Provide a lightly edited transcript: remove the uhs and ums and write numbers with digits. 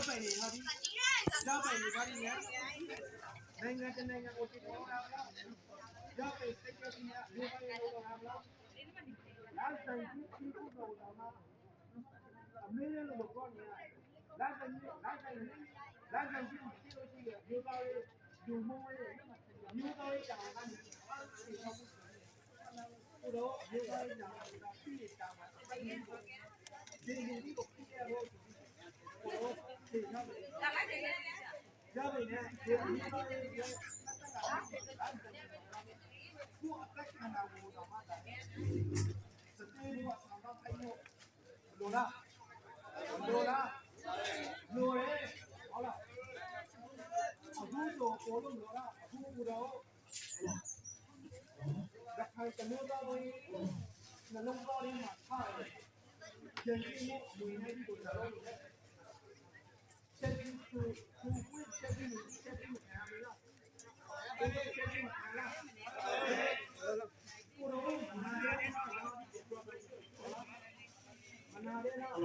ပိုင်နေပါပြီရပိုင်နေပါပြီနိုင်ငံတနိုင်ငံကိုတည်ထောင်တာကရပိုင်စိတ်ကလေးများဒီပိုင်းလို့လာမလားလာဆိုင်ကြီးခုတော့လာမှာအမေလည်းလို့ပြောနေလာဆိုင်ကြီးလို့ရှိရဒီပါလေးလူမုံလေးမျိုးသားလေးတောင်ကနေဟိုတော့မျိုးသားလေးတောင်ကပြည်နေတာပါဒီကိုပြည်ရတော့ဟိုဒီနောက်လာလိုက်တယ်ရပါနေဒီမျိုးသားလေးကိုအတက်ခံတာကိုတော့မှတာစတေးဒီမှာဆံတော့အဲ့လိုလားလိုရဲဟုတ်လားအခုတော့ပေါ်လို့လိုလားအခုတော့လက်ခံတမျိုးသားဝင်နှလုံးသားလေးမှာထားတယ်ကျန်ပြီးမှုဝင်နေပြီကိုတော့ချက်ပြီးသူဝိချက်ပြီးနာမလားချက်ပြီးနာမလားကိုတော့မနာရဲနော်